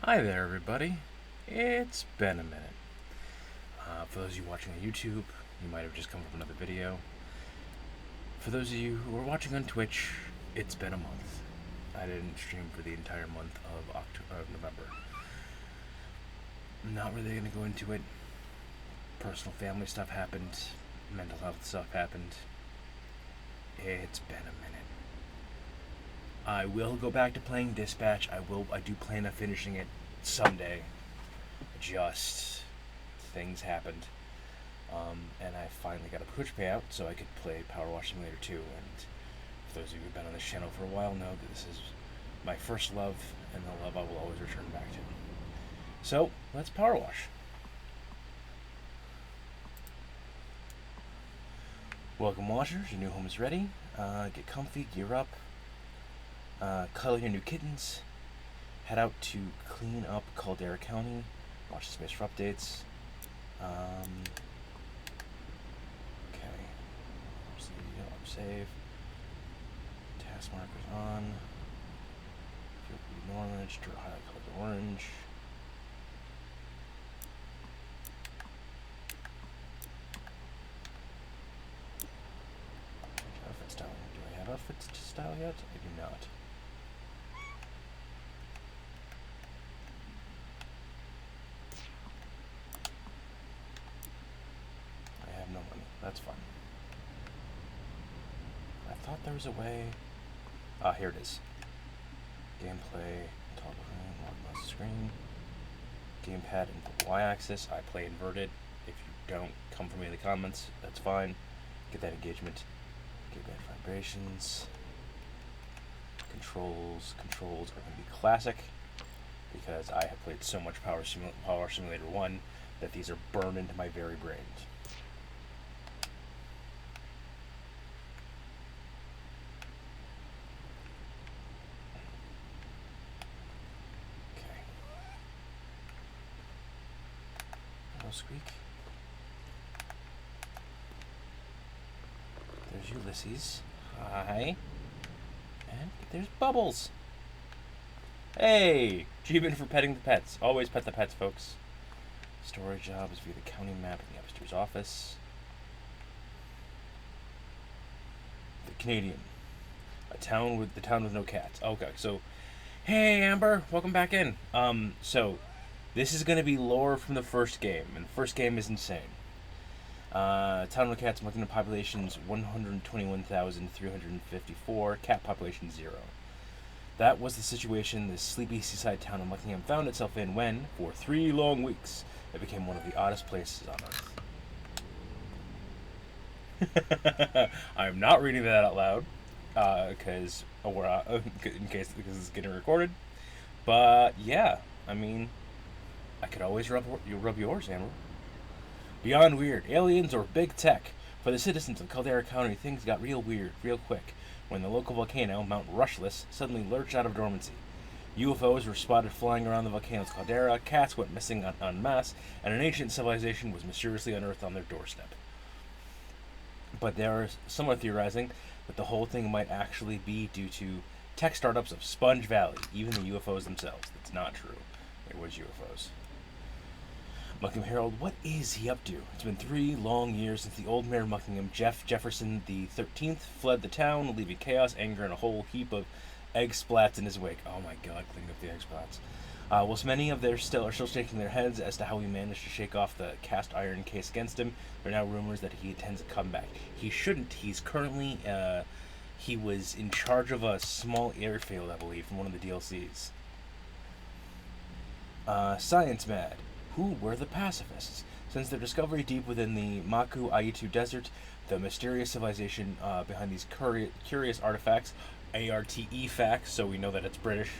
Hi there, everybody. It's been a minute. For those of you watching on YouTube, you might have just come from another video. For those of you who are watching on Twitch, it's been a month. I didn't stream for the entire month of November. I'm not really going to go into it. Personal family stuff happened. Mental health stuff happened. It's been a minute. I will go back to playing Dispatch. I do plan on finishing it someday. Just things happened. And I finally got a Twitch payout so I could play Powerwash Simulator 2. And for those of you who've been on this channel for a while know that this is my first love and the love I will always return back to. So, let's Powerwash. Welcome, washers. Your new home is ready. Get comfy, gear up, cuddle your new kittens, head out to clean up Caldera County, watch the space for updates. Okay, save. Task markers on. Field blue orange, dirt highlight color orange. Outfit style. Do I have outfits to style yet? I do not. I have no money. That's fine. I thought there was a way. Ah, here it is. Gameplay, toggle mouse screen. Gamepad and Y-axis. I play inverted. If you don't come from me in the comments, that's fine. Get that engagement. Get bad vibrations. Controls are going to be classic because I have played so much Power Simulator 1 that these are burned into my very brain. Okay. Hello, Squeak. There's Ulysses. Hi. And there's Bubbles. Hey! Achievement for petting the pets. Always pet the pets, folks. Storage job is via the county map in the upstairs office. The Canadian. The town with no cats. Okay, so hey Amber, welcome back in. So this is gonna be lore from the first game, and the first game is insane. Town with cats, Muckingham populations 121,354, cat population 0. That was the situation the sleepy seaside town of Muckingham found itself in when, for 3 long weeks, it became one of the oddest places on Earth. I'm not reading that out loud, because it's getting recorded. But yeah, I mean, I could always rub yours, Amber. Beyond weird, aliens or big tech. For the citizens of Caldera County, things got real weird, real quick, when the local volcano, Mount Rushless, suddenly lurched out of dormancy. UFOs were spotted flying around the volcano's caldera, cats went missing en masse, and an ancient civilization was mysteriously unearthed on their doorstep. But there are some are theorizing that the whole thing might actually be due to tech startups of Sponge Valley, even the UFOs themselves. That's not true. It was UFOs. Muckingham Herald, what is he up to? It's been 3 long years since the old mayor of Muckingham, Jefferson the 13th, fled the town, leaving chaos, anger, and a whole heap of egg splats in his wake. Oh my god, clean up the egg splats. Whilst many of them are still shaking their heads as to how he managed to shake off the cast iron case against him, there are now rumors that he intends a comeback. He shouldn't. He's currently, he was in charge of a small airfield, I believe, from one of the DLCs. Science Mad. Who were the pacifists? Since their discovery deep within the Maku Aitu Desert, the mysterious civilization behind these curious artifacts, ARTE facts, so we know that it's British,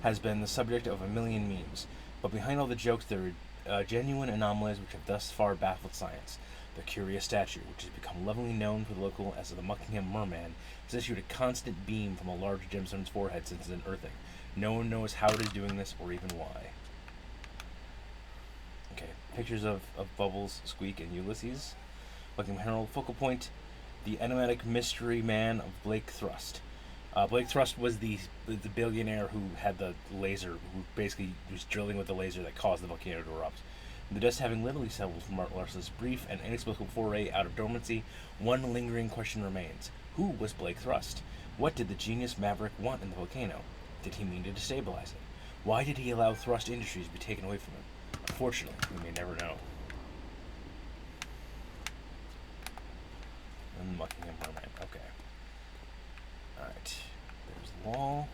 has been the subject of a million memes. But behind all the jokes, there are genuine anomalies which have thus far baffled science. The curious statue, which has become lovingly known for the local as the Muckingham Merman, has issued a constant beam from a large gemstone's forehead since its unearthing. No one knows how it is doing this or even why. Okay, pictures of Bubbles, Squeak, and Ulysses. Muckingham Herald focal point, the enigmatic mystery man of Blake Thrust. Blake Thrust was the billionaire who had the laser, who basically was drilling with the laser that caused the volcano to erupt. The dust having literally settled from Mark Larson's brief and inexplicable foray out of dormancy, one lingering question remains. Who was Blake Thrust? What did the genius maverick want in the volcano? Did he mean to destabilize it? Why did he allow Thrust Industries to be taken away from him? Unfortunately, we may never know. Unmucking him permanent. Okay. Alright. There's the wall.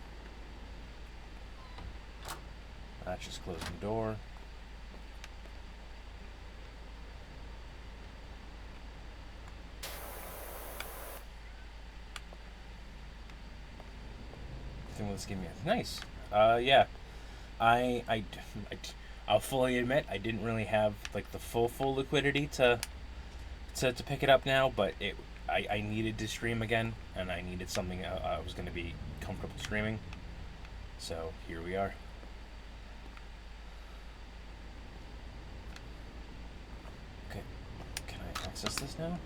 That's just closing the door. Let's give me a nice. Yeah. I'll fully admit I didn't really have like the full liquidity to pick it up now, but I needed to stream again, and I needed something I was going to be comfortable streaming. So here we are. Okay, can I access this now?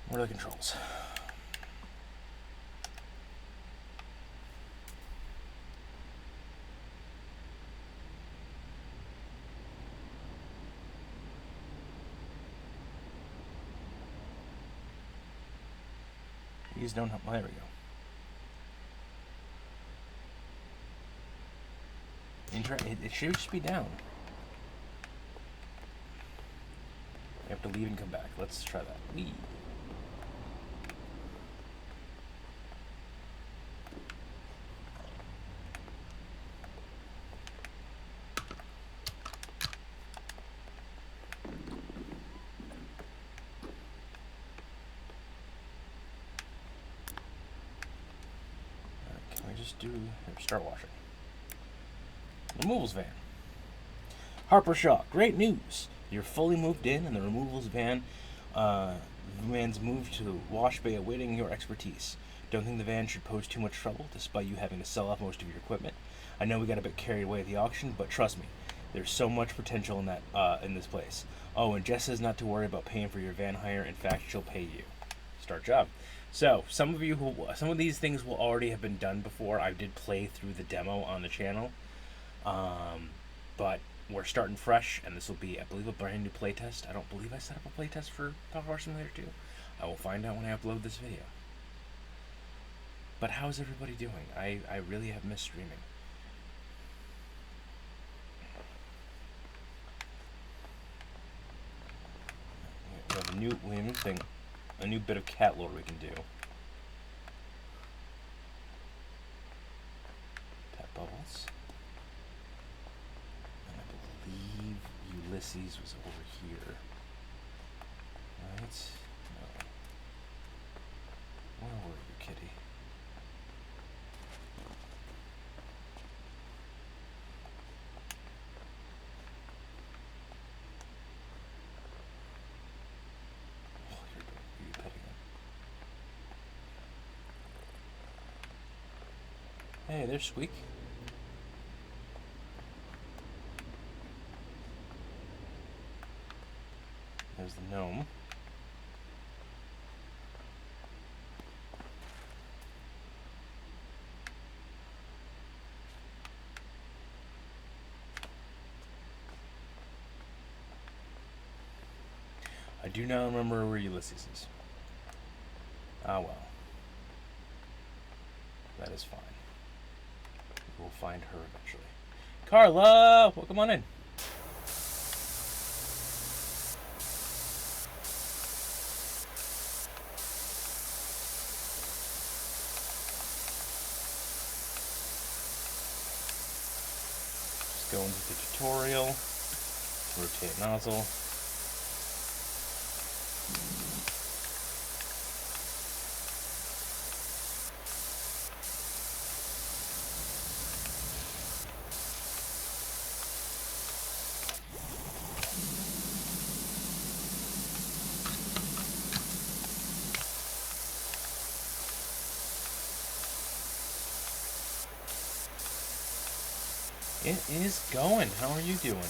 What are the controls? These don't help. There we go. It should just be down. You have to leave and come back. Let's try that. Leave. Start washing. Removals van. Harper Shaw, great news! You're fully moved in, and the removals van van's moved to the wash bay awaiting your expertise. Don't think the van should pose too much trouble, despite you having to sell off most of your equipment. I know we got a bit carried away at the auction, but trust me, there's so much potential in that in this place. Oh, and Jess says not to worry about paying for your van hire. In fact, she'll pay you. Start job. So, some of these things will already have been done before. I did play through the demo on the channel, but we're starting fresh, and this will be, I believe, a brand new playtest. I don't believe I set up a playtest for Powerwash Simulator 2. I will find out when I upload this video. But how's everybody doing? I really have missed streaming. We have a new bit of cat lore we can do. Pet bubbles. And I believe Ulysses was over here. Right? No. Where were you, kitty? Hey, there's Squeak. There's the gnome. I do not remember where Ulysses is. Ah well. That is fine. We'll find her eventually. Carla! Welcome on in. Just go into the tutorial. Rotate nozzle. It is going. How are you doing?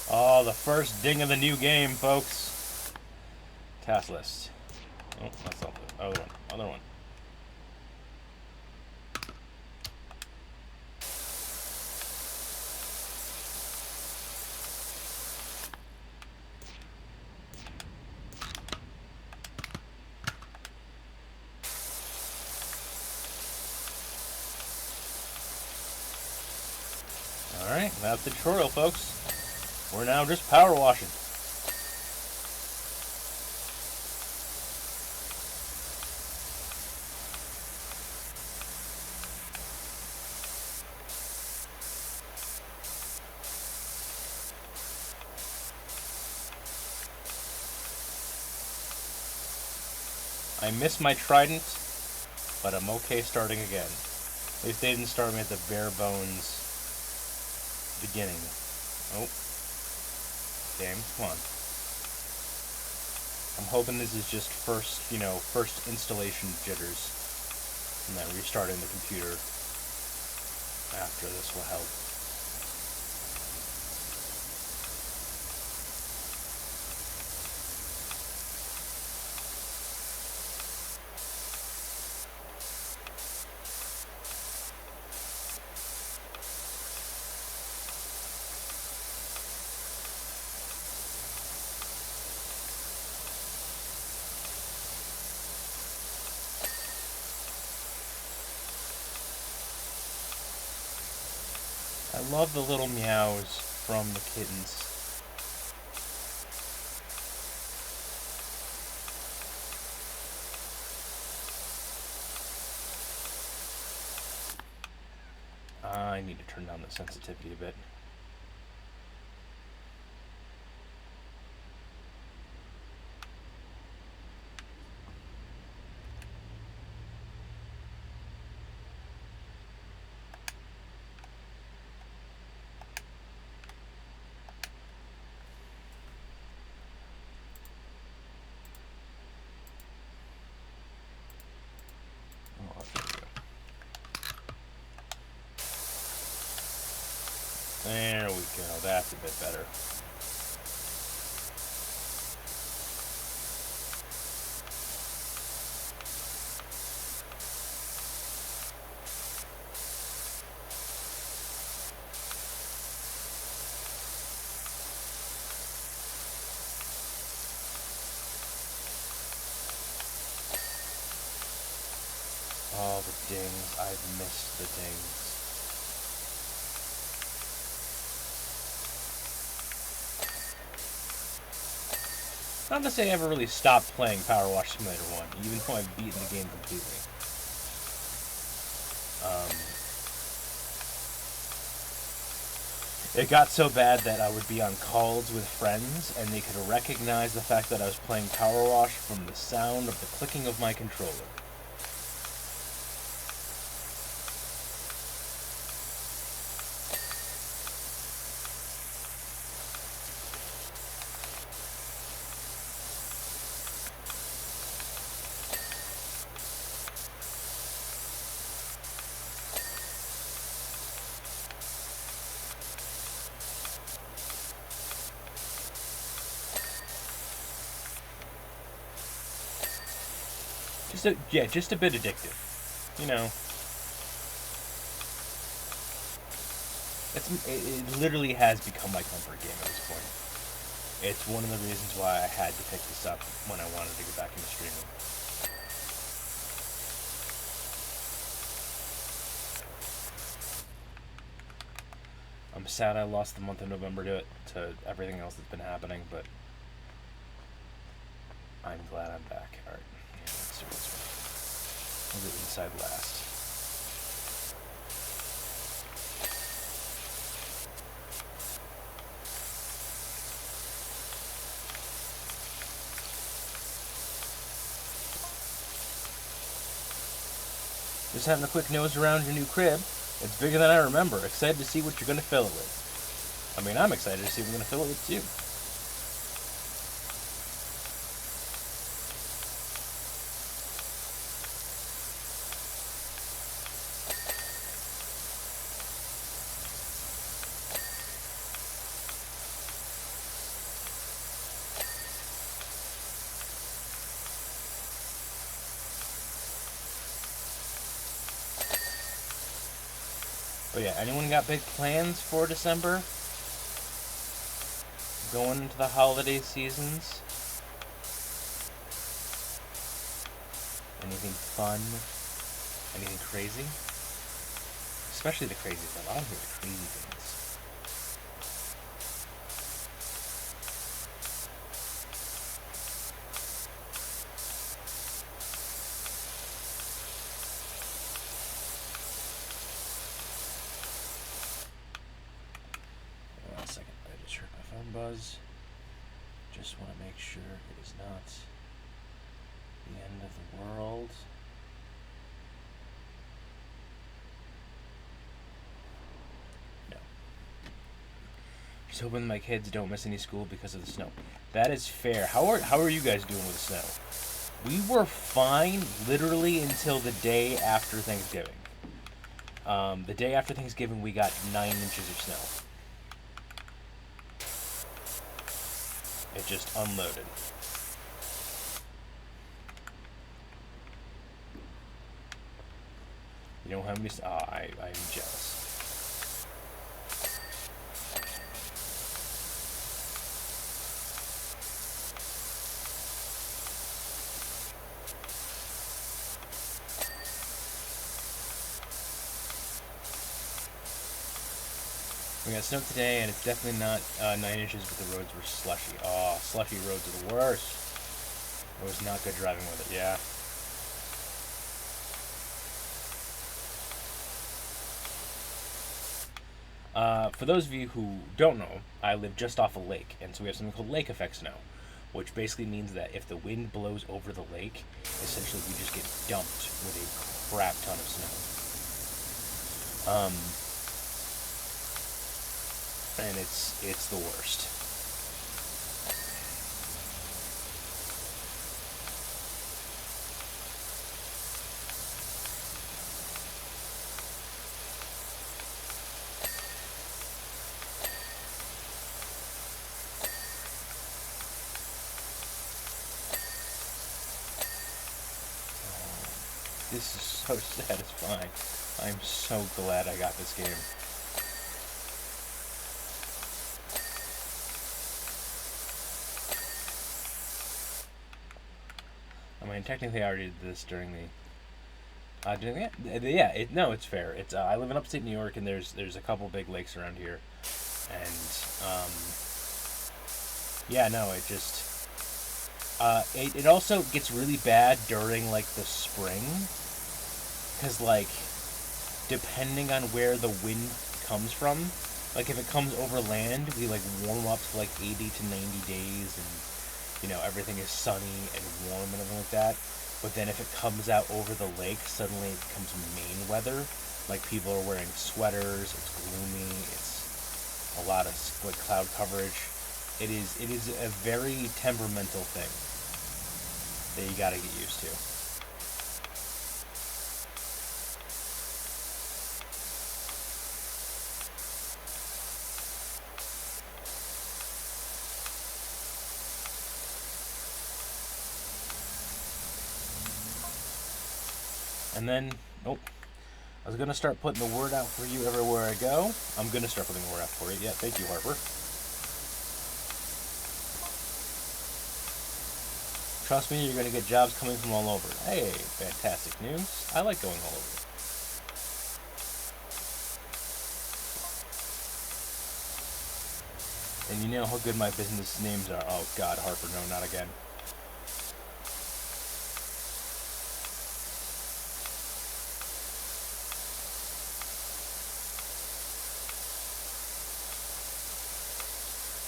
Oh, the first ding of the new game, folks. Task list. Oh, that's not the other one. Other one. Alright, that's the tutorial, folks. We're now just power washing. I miss my trident, but I'm okay starting again. At least they didn't start me at the bare bones beginning. Oh. Game, come on. I'm hoping this is just first installation jitters. And then restarting the computer after this will help. I love the little meows from the kittens. I need to turn down the sensitivity a bit. There we go, that's a bit better. Oh, the dings. I've missed the dings. Not to say I ever really stopped playing Powerwash Simulator 1, even though I've beaten the game completely. It got so bad that I would be on calls with friends, and they could recognize the fact that I was playing Powerwash from the sound of the clicking of my controller. Just a bit addictive. You know, it literally has become my comfort game at this point. It's one of the reasons why I had to pick this up when I wanted to get back into streaming. I'm sad I lost the month of November to everything else that's been happening, but I'm glad I'm back. Alright, yeah, let's see what's right. Was it inside last? Just having a quick nose around your new crib. It's bigger than I remember. Excited to see what you're going to fill it with. I mean, I'm excited to see what I'm going to fill it with too. But yeah, anyone got big plans for December? Going into the holiday seasons? Anything fun? Anything crazy? Especially the crazy stuff. I don't hear the crazy things. Hold on a second. I just heard my phone buzz. Just want to make sure it is not the end of the world. No. Just hoping my kids don't miss any school because of the snow. That is fair. How are you guys doing with the snow? We were fine literally until the day after Thanksgiving. The day after Thanksgiving, we got 9 inches of snow. It just unloaded. You don't have any. I'm jealous. We got snow today, and it's definitely not 9 inches, but the roads were slushy. Oh, slushy roads are the worst. It was not good driving with it, yeah. For those of you who don't know, I live just off a lake, and so we have something called lake effect snow, which basically means that if the wind blows over the lake, essentially we just get dumped with a crap ton of snow. And it's the worst. This is so satisfying. I'm so glad I got this game. I mean, technically, I already did this during the. No, it's fair. It's I live in upstate New York, and there's a couple big lakes around here, and yeah, no, it just it also gets really bad during like the spring, because like depending on where the wind comes from, like if it comes over land, we like warm up to like 80 to 90 days, and everything is sunny and warm and everything like that. But then if it comes out over the lake, suddenly it becomes Maine weather. Like people are wearing sweaters. It's gloomy. It's a lot of like cloud coverage. It is a very temperamental thing that you got to get used to. And then, I was going to start putting the word out for you everywhere I go. I'm going to start putting the word out for you. Yeah, thank you, Harper. Trust me, you're going to get jobs coming from all over. Hey, fantastic news. I like going all over. And you know how good my business names are. Oh, God, Harper, no, not again.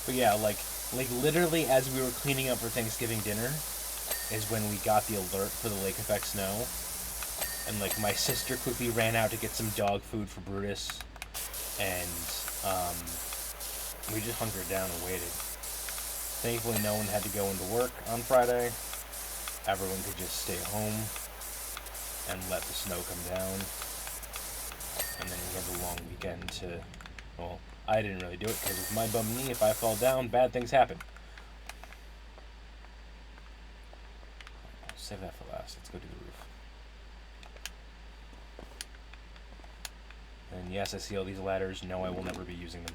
But yeah, like literally as we were cleaning up for Thanksgiving dinner is when we got the alert for the lake effect snow. And like my sister quickly ran out to get some dog food for Brutus, and we just hunkered down and waited. Thankfully no one had to go into work on Friday. Everyone could just stay home and let the snow come down. And then we had the long weekend to, well, I didn't really do it because with my bum knee, if I fall down, bad things happen. I'll save that for last. Let's go to the roof. And yes, I see all these ladders. No, I will never be using them.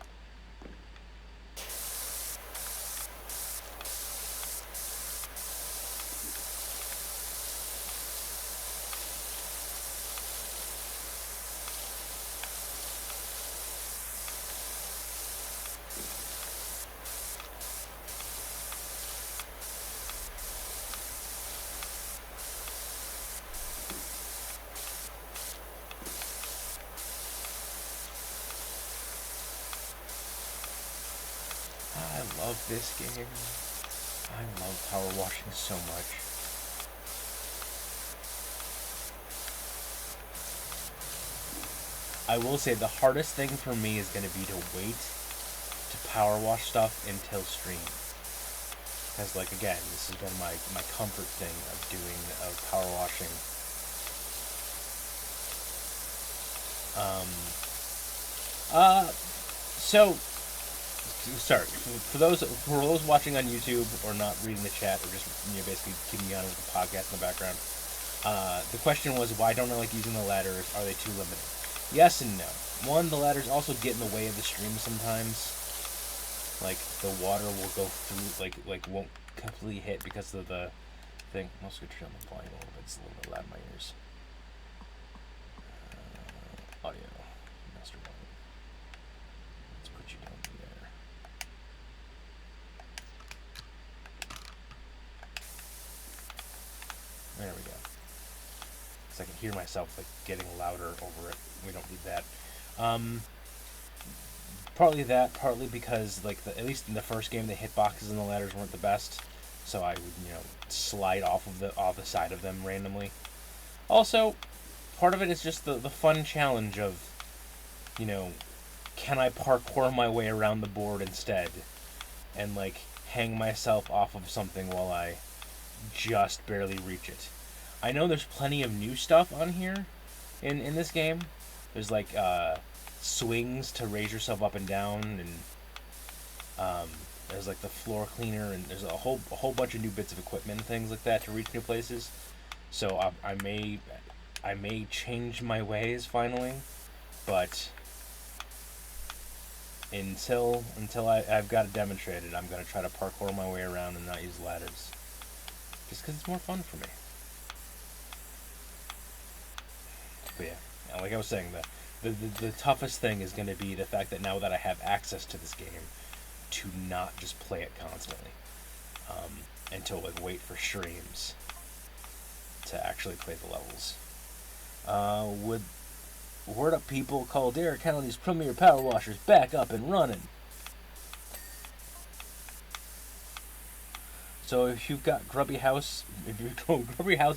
I love this game. I love power washing so much. I will say the hardest thing for me is going to be to wait to power wash stuff until stream. Because, like, again, this has been my comfort thing of power washing. So, sorry, for those watching on YouTube or not reading the chat or just basically keeping me on with the podcast in the background, the question was, why don't I like using the ladders? Are they too limited? Yes and no. One, the ladders also get in the way of the stream sometimes. Like, the water will go through, like won't completely hit because of the thing. I'm also going to turn the volume a little bit. It's a little bit loud in my ears. Audio. Master volume. Let's put you down there. There we go. Because I can hear myself, like, getting louder over it. We don't need that. Partly that, partly because, like, at least in the first game, the hitboxes and the ladders weren't the best, so I would, slide off the side of them randomly. Also, part of it is just the fun challenge of, can I parkour my way around the board instead, and, like, hang myself off of something while I just barely reach it. I know there's plenty of new stuff on here in this game. There's, like, swings to raise yourself up and down, and there's, like, the floor cleaner, and there's a whole bunch of new bits of equipment and things like that to reach new places. So I may change my ways finally, but until I've got it demonstrated, I'm gonna try to parkour my way around and not use ladders, just because it's more fun for me. But yeah, like I was saying, the toughest thing is going to be the fact that now that I have access to this game, to not just play it constantly, and to, like, wait for streams to actually play the levels. Word up, people, Caldera County's premier power washers back up and running. So if you've got Grubby House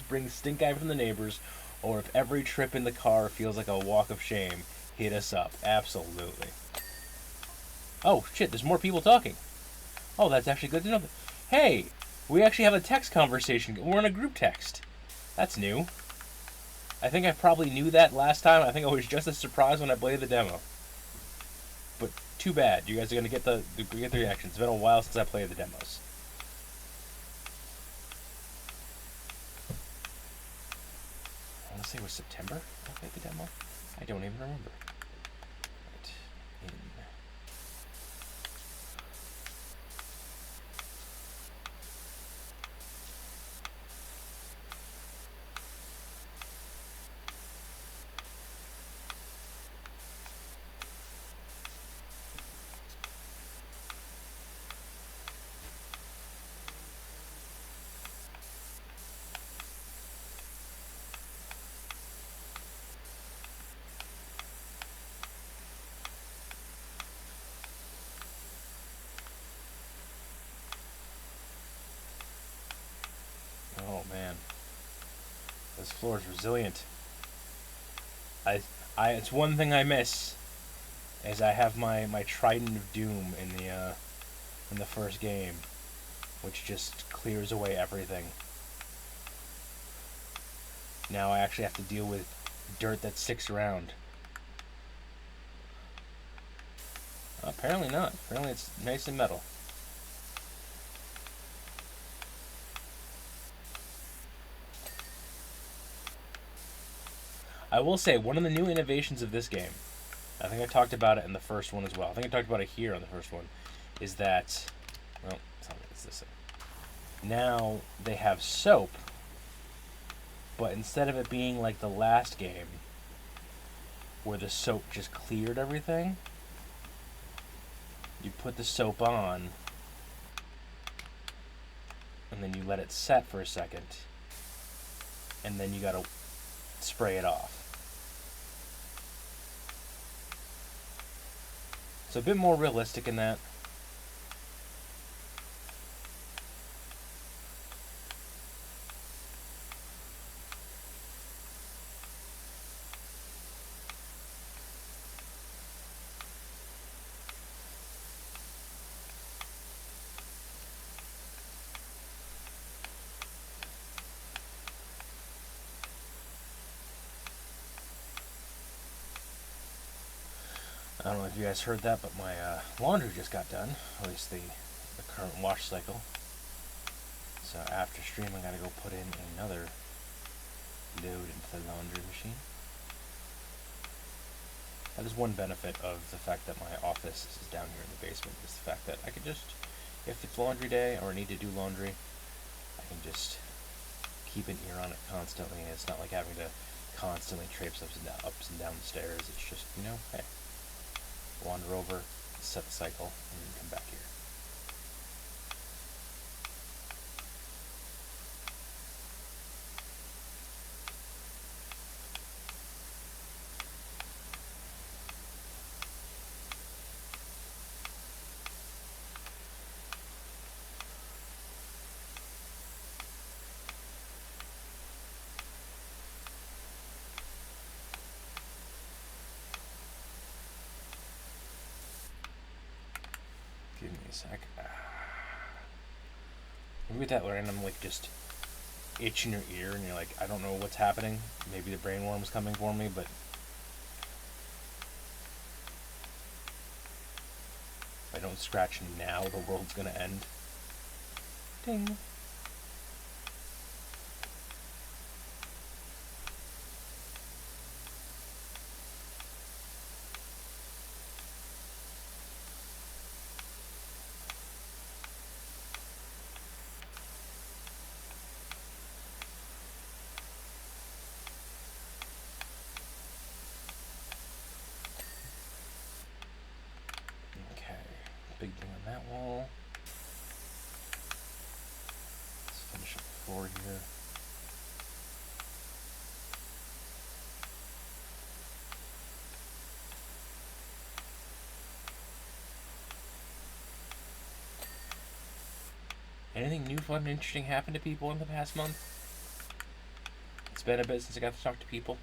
brings stink eye from the neighbors, or if every trip in the car feels like a walk of shame, hit us up. Absolutely. Oh, shit, there's more people talking. Oh, that's actually good to know. Hey, we actually have a text conversation. We're in a group text. That's new. I think I probably knew that last time. I think I was just as surprised when I played the demo. But too bad. You guys are going to get the reactions. It's been a while since I played the demos. I want to say it was September I played the demo. I don't even remember. Right. In. Oh man, this floor is resilient. It's one thing I miss, is I have my Trident of Doom in the first game, which just clears away everything. Now I actually have to deal with dirt that sticks around. Apparently not. Apparently it's nice and metal. I will say, one of the new innovations of this game I think I talked about it in the first one as well. I think I talked about it here on the first one. Is that, well, it's this. Now they have soap, but instead of it being like the last game, where the soap just cleared everything, you put the soap on, and then you let it set for a second, and then you gotta spray it off. So a bit more realistic in that. I don't know if you guys heard that, but my laundry just got done. At least the current wash cycle. So after stream, I gotta go put in another load into the laundry machine. That is one benefit of the fact that my office is down here in the basement, is the fact that I can just, if it's laundry day or I need to do laundry, I can just keep an ear on it constantly, and it's not like having to constantly traipse ups and down the stairs. It's just, hey, wander over, set the cycle, and then come back here. Give me a sec. Maybe that random, just itch in your ear, and you're like, I don't know what's happening. Maybe the brain worm's coming for me, but if I don't scratch now, the world's gonna end. Ding. Big thing on that wall. Let's finish up the floor here. Anything new, fun, and interesting happen to people in the past month? It's been a bit since I got to talk to people.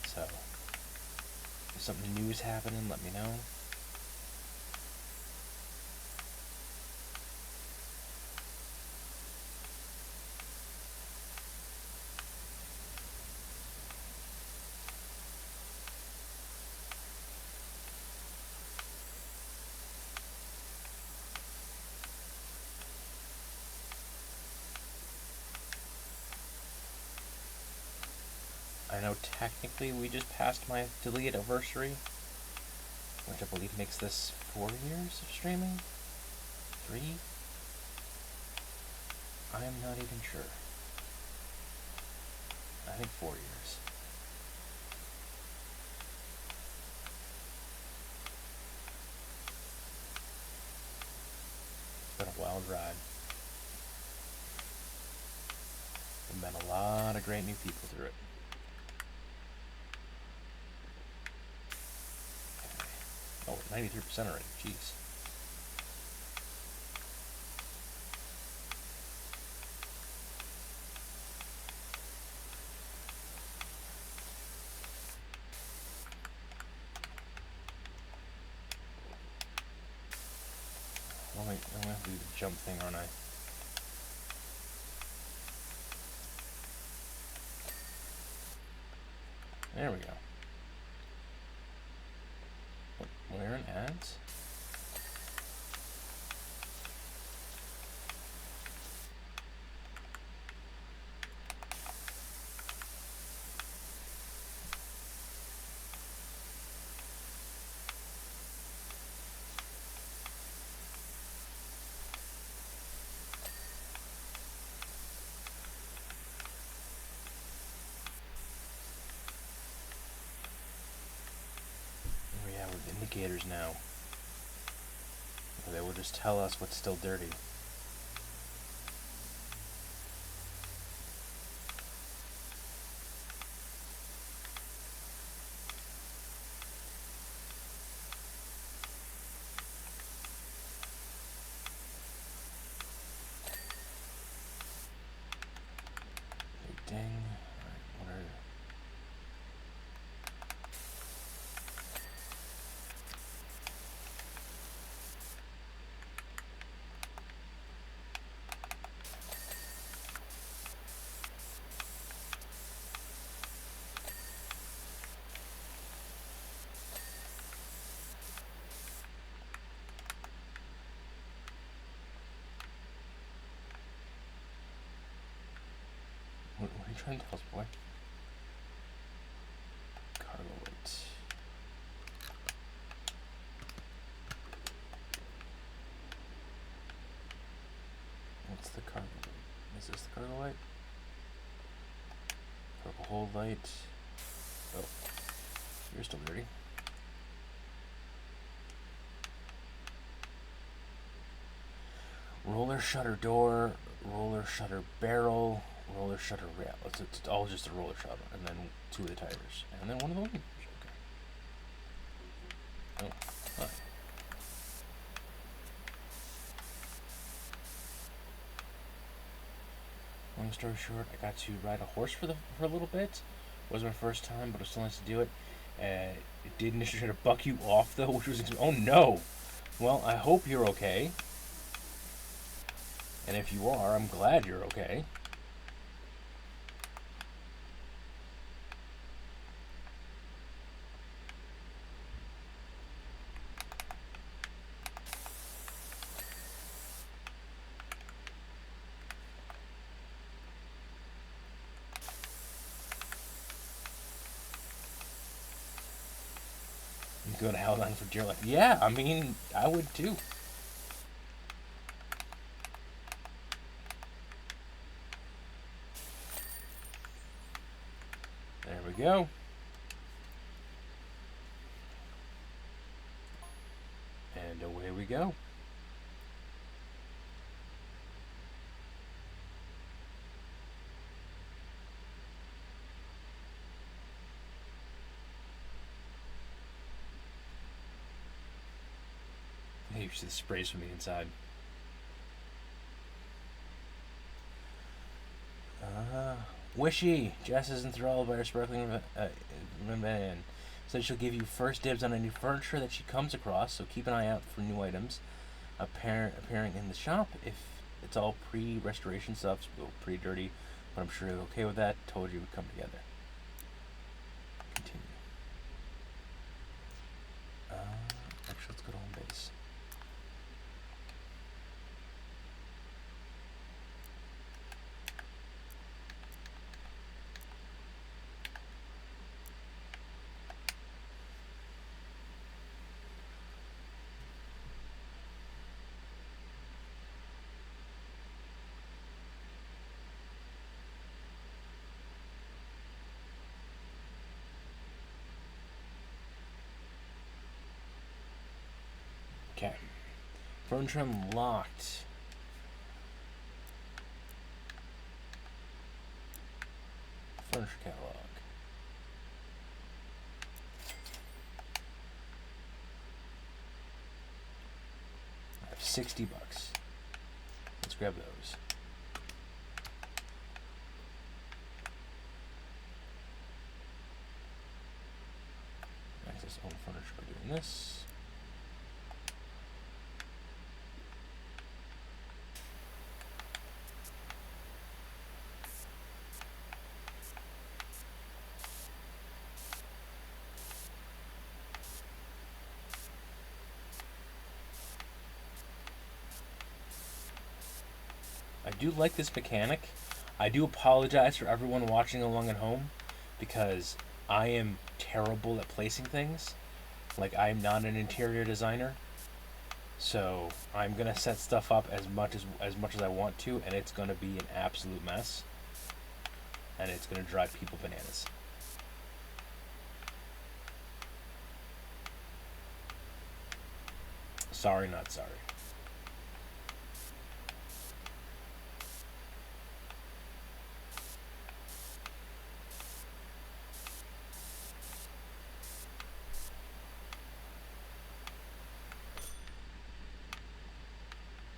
So, if something new is happening, let me know. I know technically we just passed my affiliate anniversary, which I believe makes this 4 years of streaming? 3? I am not even sure. I think 4 years. It's been a wild ride. There's been a lot of great new people through it. Oh, 93% already. Jeez. I'm gonna have to do the jump thing, aren't I? There we go. Where in ads? indicators now. Or they will just tell us what's still dirty. Ding. Alright, what are... What are you trying to tell us, boy? Cargo weight. What's the cargo light? Is this the cargo light? Purple hold light. Oh, you're still dirty. Roller shutter door, roller shutter barrel, roller shutter rail. It's all just a roller shutter, and then 2 of the tires, and then 1 of the wings. Okay. Oh, hi. Long story short, I got to ride a horse for a little bit. It was my first time, but it was still nice to do it. It did initially try to buck you off though, which was oh no. Well, I hope you're okay. And if you are, I'm glad you're okay. You go to hell down for dear life. Yeah, I mean, I would too. There we go. And away we go. Hey, you see the sprays from the inside. Wishy. Jess is enthralled by her sparkling ribbon. Said she'll give you first dibs on any furniture that she comes across, so keep an eye out for new items appearing in the shop. If it's all pre-restoration stuff, it's pretty dirty, but I'm sure you're okay with that. Told you it would come together. Continue. Actually, let's go to home base. Okay. Furniture unlocked. Furniture catalog. I have $60. Let's grab those. Access own furniture by doing this. I do like this mechanic. I do apologize for everyone watching along at home because I am terrible at placing things. Like, I'm not an interior designer, so I'm gonna set stuff up as much as I want to, and it's gonna be an absolute mess, and it's gonna drive people bananas. Sorry, not sorry.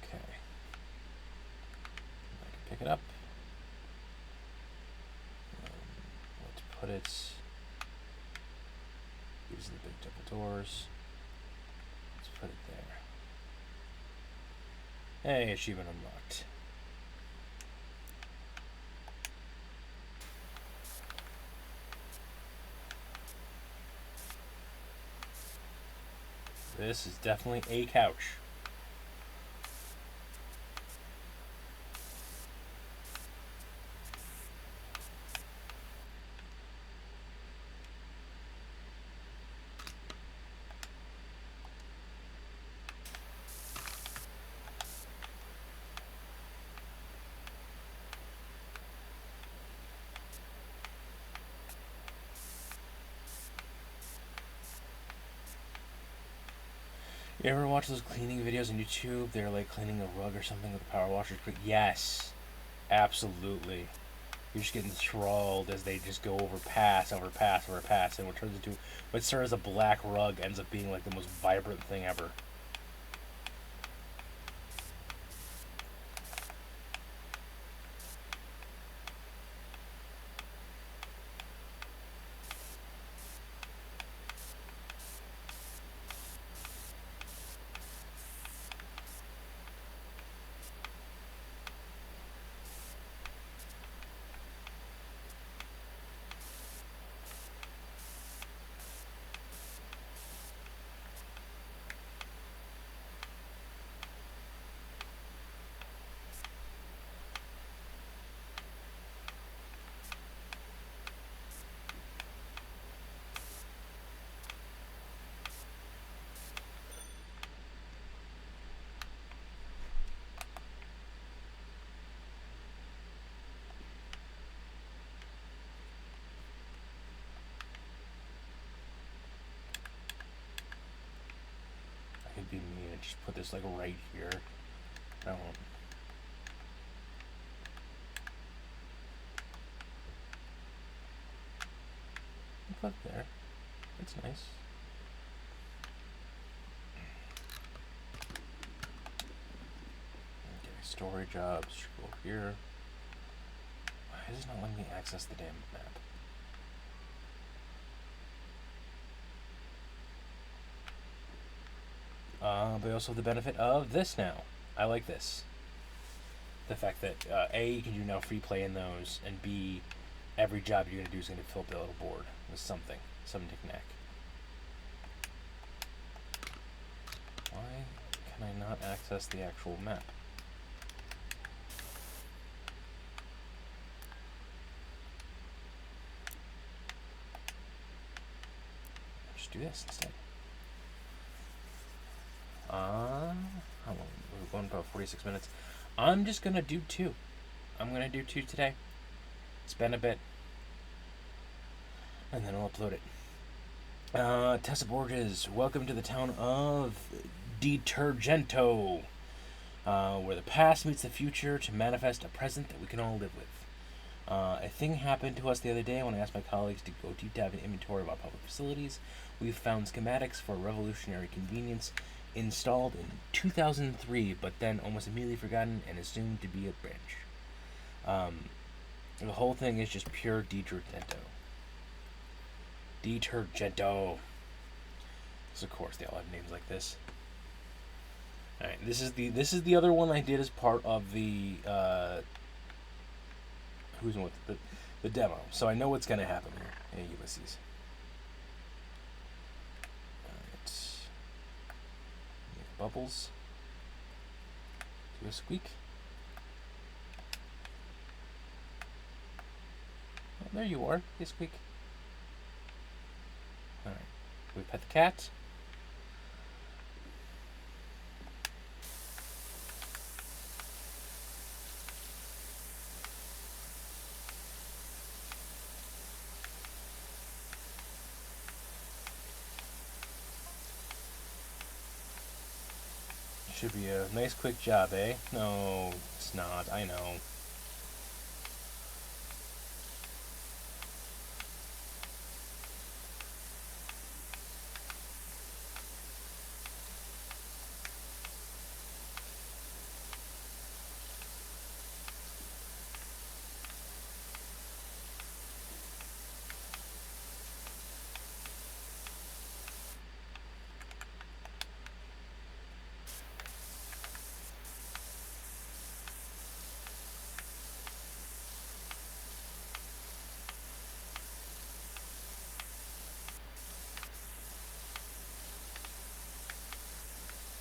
Okay. I can pick it up. Let's put it using the big double doors. Let's put it there. Hey, achievement unlocked. This is definitely a couch. You ever watch those cleaning videos on YouTube? They're like cleaning a rug or something with a power washer. Yes, absolutely. You're just getting enthralled as they just go over pass, over pass, over pass, and what turns into what starts as a black rug ends up being like the most vibrant thing ever. It'd be mean to just put this like right here. I won't. Put it there. That's nice. Okay, storage jobs. Go here. Why is it not letting me access the damn map? But also the benefit of this now. I like this. The fact that A, you can do now free play in those, and B, every job you're going to do is going to fill up the little board with something. Some knick-knack. Why can I not access the actual map? Just do this instead. How long? We're going about 46 minutes. I'm just gonna do 2. I'm gonna do 2 today. It's been a bit. And then I'll upload it. Tessa Borges, welcome to the town of Detergento, where the past meets the future to manifest a present that we can all live with. A thing happened to us the other day when I asked my colleagues to go deep dive in inventory of our public facilities. We've found schematics for revolutionary convenience installed in 2003, but then almost immediately forgotten and assumed to be a branch. The whole thing is just pure Detergento. Detergento. Because of course they all have names like this. All right, this is the other one I did as part of the who's with the demo, so I know what's gonna happen here. Hey, Ulysses. Bubbles. Do a squeak. Oh, there you are. You squeak. Alright. We pet the cat. Should be a nice quick job, eh? No, it's not. I know.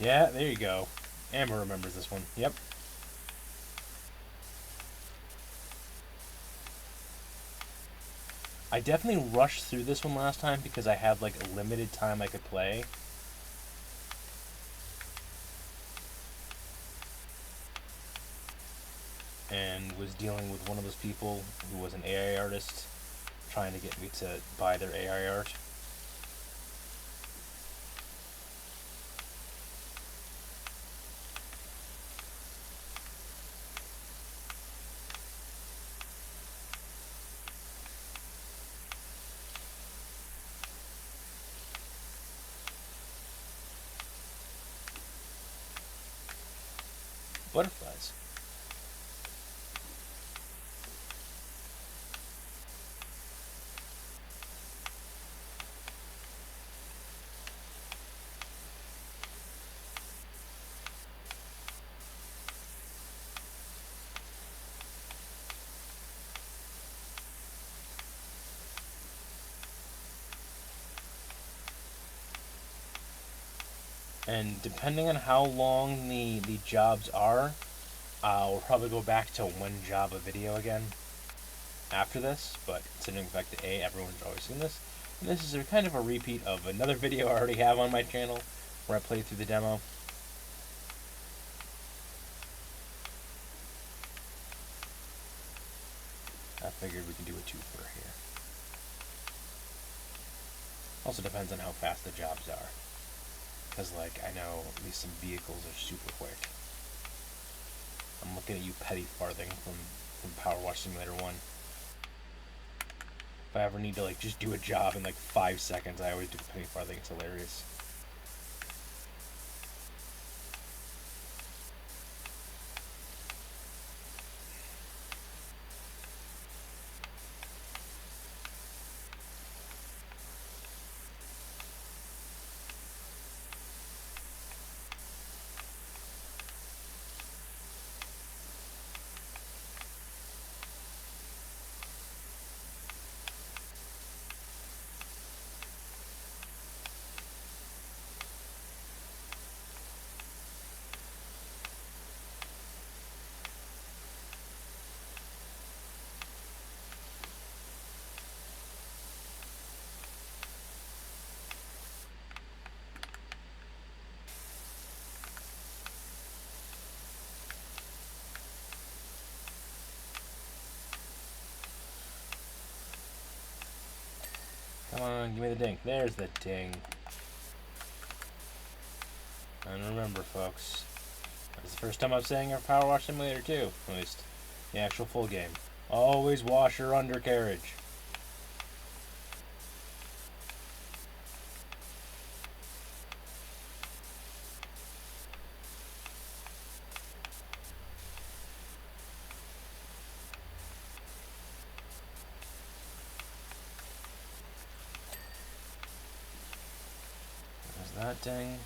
Yeah, there you go. Amber remembers this one. Yep. I definitely rushed through this one last time because I had like a limited time I could play. And was dealing with one of those people who was an AI artist trying to get me to buy their AI art. Butterflies. And depending on how long the jobs are, I'll probably go back to one job a video again after this. But considering the fact that everyone's always seen this, and this is a kind of a repeat of another video I already have on my channel where I played through the demo. I figured we could do a twofer here. Also depends on how fast the jobs are. Because, like, I know at least some vehicles are super quick. I'm looking at you, Petty Farthing from Powerwash Simulator 1. If I ever need to, like, just do a job in, like, 5 seconds, I always do Petty Farthing. It's hilarious. Come on, give me the ding. There's the ding. And remember, folks, this is the first time I'm saying our Powerwash Simulator 2, at least the actual full game. Always wash your undercarriage. There's that ding.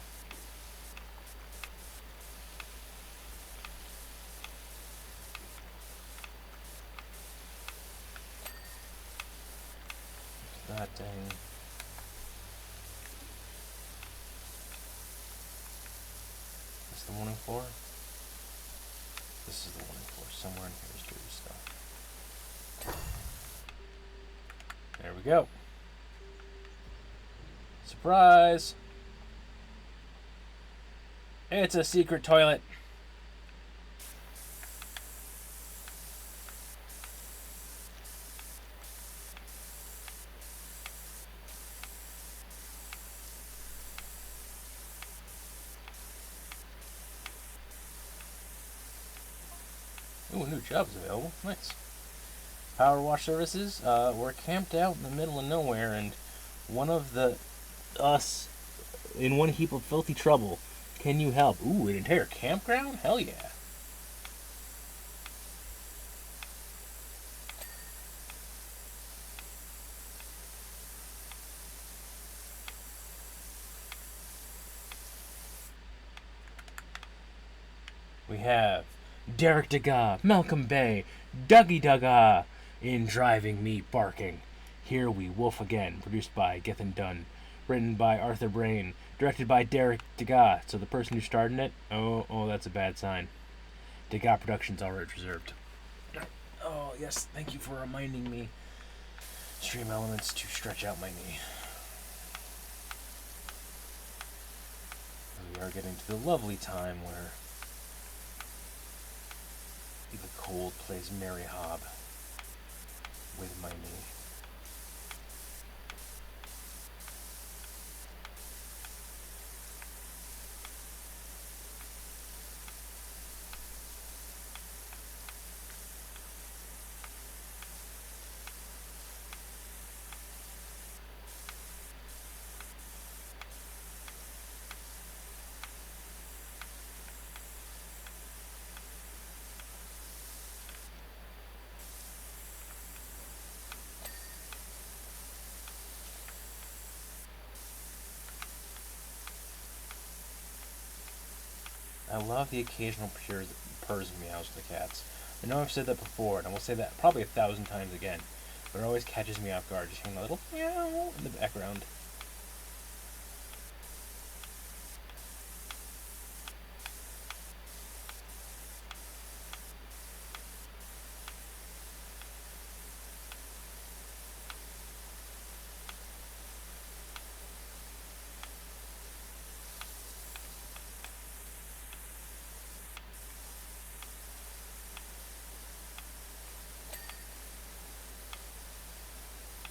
That ding. Is this the warning floor? This is the warning floor. Somewhere in here is dirty stuff. There we go. Surprise! It's a secret toilet. Ooh, new jobs available. Nice. Powerwash services. We're camped out in the middle of nowhere, and one of us in one heap of filthy trouble. Can you help? Ooh, an entire campground? Hell yeah. We have Derek Degas, Malcolm Bay, Dougie Dugga in Driving Me Barking. Here We Wolf Again, produced by Gethin Dunn, written by Arthur Brain, directed by Derek Degas. So the person who starred in it, oh, that's a bad sign. Degas Productions all rights reserved. Oh yes, thank you for reminding me. Stream elements to stretch out my knee. We are getting to the lovely time where the cold plays Mary Hobb with my knee. I love the occasional purrs and meows of the cats. I know I've said that before, and I will say that probably 1,000 times again, but it always catches me off guard, just hearing a little meow in the background.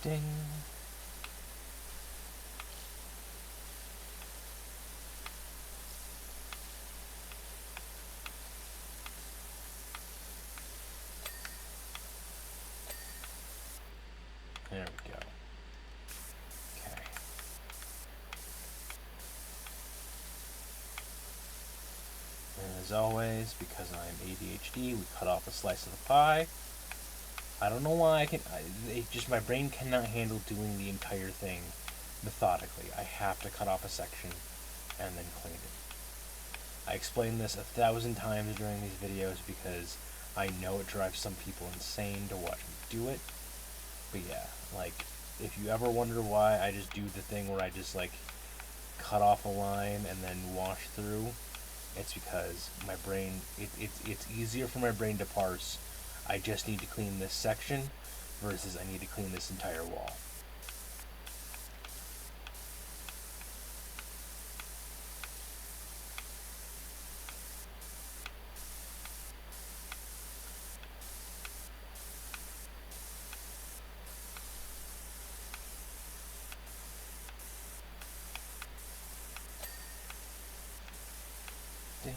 Ding. There we go. Okay. And as always, because I'm ADHD, we cut off a slice of the pie. I don't know why my brain cannot handle doing the entire thing methodically. I have to cut off a section and then clean it. I explain this 1,000 times during these videos because I know it drives some people insane to watch me do it. But yeah, like, if you ever wonder why I just do the thing where I just, like, cut off a line and then wash through, it's because my brain, it's easier for my brain to parse, I just need to clean this section versus I need to clean this entire wall. Ding.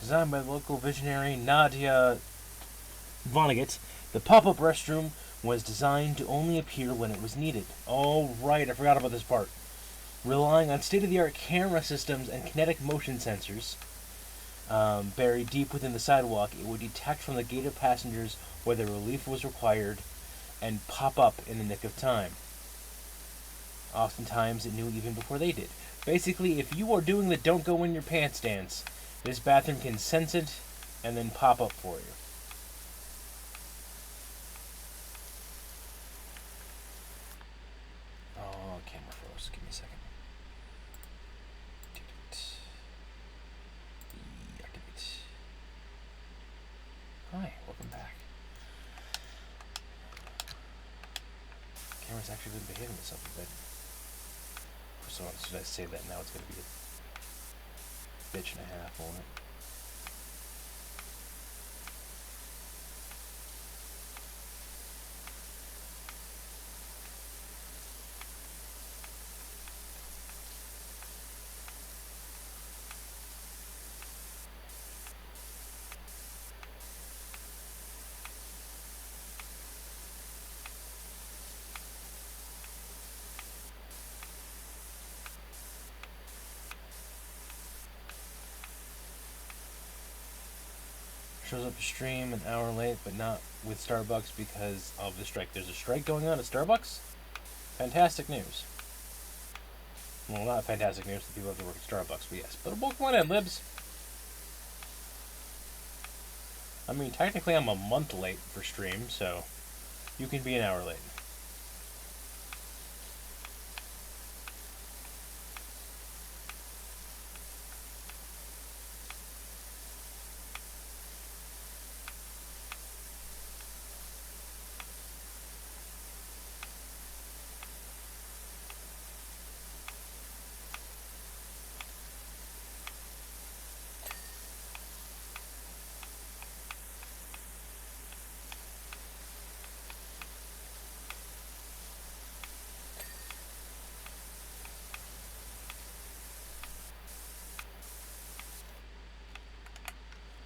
Designed by the local visionary Nadia Vonnegut, the pop-up restroom was designed to only appear when it was needed. Oh, right, I forgot about this part. Relying on state-of-the-art camera systems and kinetic motion sensors, buried deep within the sidewalk, it would detect from the gate of passengers whether relief was required and pop up in the nick of time. Oftentimes, it knew even before they did. Basically, if you are doing the don't go in your pants dance, this bathroom can sense it and then pop up for you. Oh, camera froze. Give me a second. Deactivate. Hi, welcome back. Camera's actually been behaving itself a bit. So should I say that now? It's going to be a bitch and a half, won't it? Shows up to stream an hour late, but not with Starbucks because of the strike. There's a strike going on at Starbucks? Fantastic news. Well, not fantastic news to people that work at Starbucks, but yes. But welcome on in, Libs. I mean, technically I'm a month late for stream, so you can be an hour late.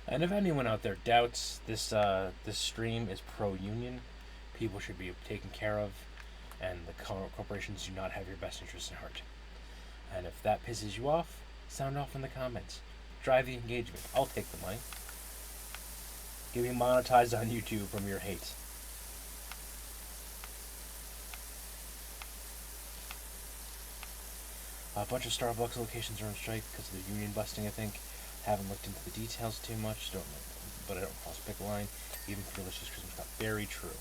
And if anyone out there doubts this stream is pro-union, people should be taken care of, and the corporations do not have your best interests in heart. And if that pisses you off, sound off in the comments. Drive the engagement. I'll take the money. Get me monetized on YouTube from your hate. A bunch of Starbucks locations are on strike because of the union busting, I think. Haven't looked into the details too much, don't know, but I don't cross pick a line, even for delicious Christmas stuff. Very true.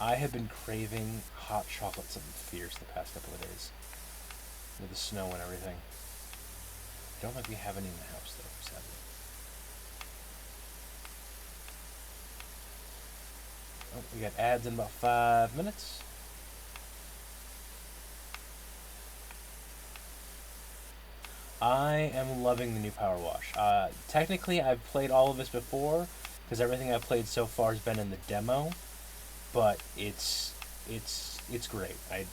I have been craving hot chocolate something fierce the past couple of days. With the snow and everything. I don't think we have any in the house, though, sadly. Oh, we got ads in about 5 minutes. I am loving the new Powerwash. Technically, I've played all of this before, because everything I've played so far has been in the demo, but it's great. I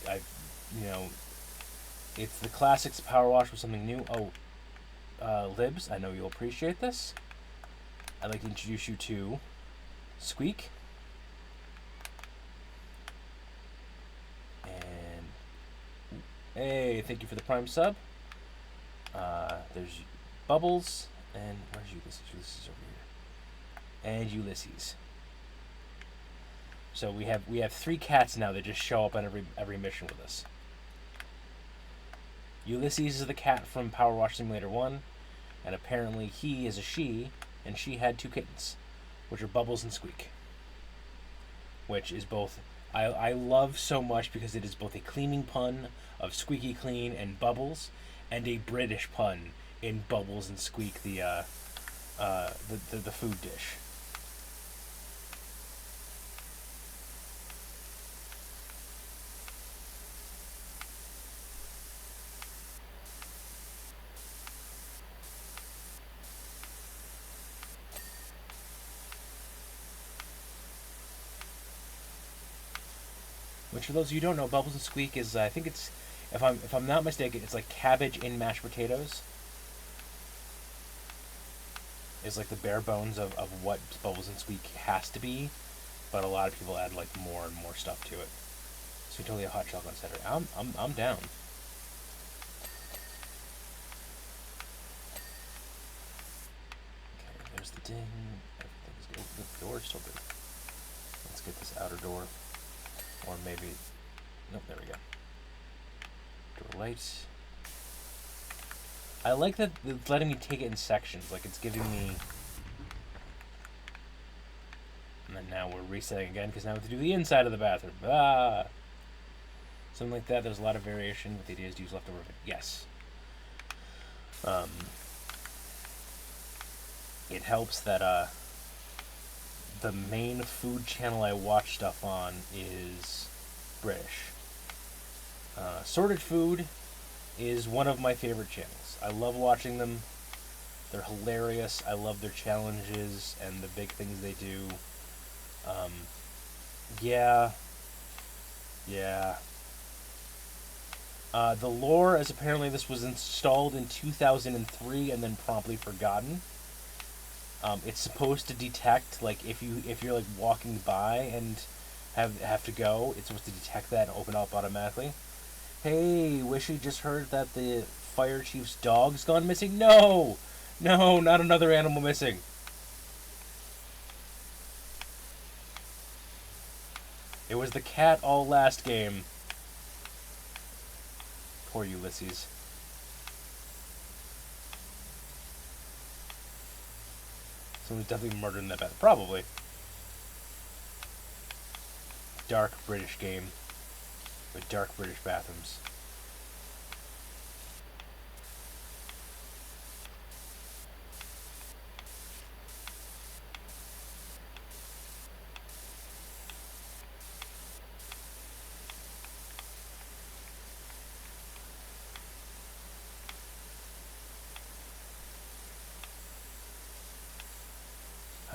you know, it's the classics Powerwash with something new. Oh, Libs, I know you'll appreciate this. I'd like to introduce you to Squeak. And hey, thank you for the Prime sub. There's Bubbles, and where's Ulysses? Ulysses is over here. And Ulysses. So we have 3 cats now that just show up on every mission with us. Ulysses is the cat from Powerwash Simulator 1, and apparently he is a she, and she had 2 kittens, which are Bubbles and Squeak. Which is both I love so much because it is both a cleaning pun of Squeaky Clean and Bubbles, and a British pun in Bubbles and Squeak, the food dish. Which, for those of you who don't know, Bubbles and Squeak is, I think it's, if I'm not mistaken, it's like cabbage in mashed potatoes. Is like the bare bones of what Bubbles and Squeak has to be, but a lot of people add like more and more stuff to it. So totally a hot chocolate center. I'm down. Okay, there's the ding. Everything's good. The door's still good. Let's get this outer door. Or maybe... Nope, there we go. Door light. I like that it's letting me take it in sections. Like, it's giving me... And then now we're resetting again, because now we have to do the inside of the bathroom. Ah! Something like that. There's a lot of variation, but the idea is to use leftover... Yes. It helps that, the main food channel I watch stuff on is British. Sorted Food is one of my favorite channels. I love watching them. They're hilarious. I love their challenges and the big things they do. Yeah. The lore is apparently this was installed in 2003 and then promptly forgotten. It's supposed to detect, like, if you're like walking by and have to go, it's supposed to detect that and open up automatically. Hey, wish you just heard that the fire chief's dog's gone missing? No, not another animal missing. It was the cat all last game. Poor Ulysses. Someone's definitely murdering that bathroom. Probably. Dark British game with dark British bathrooms.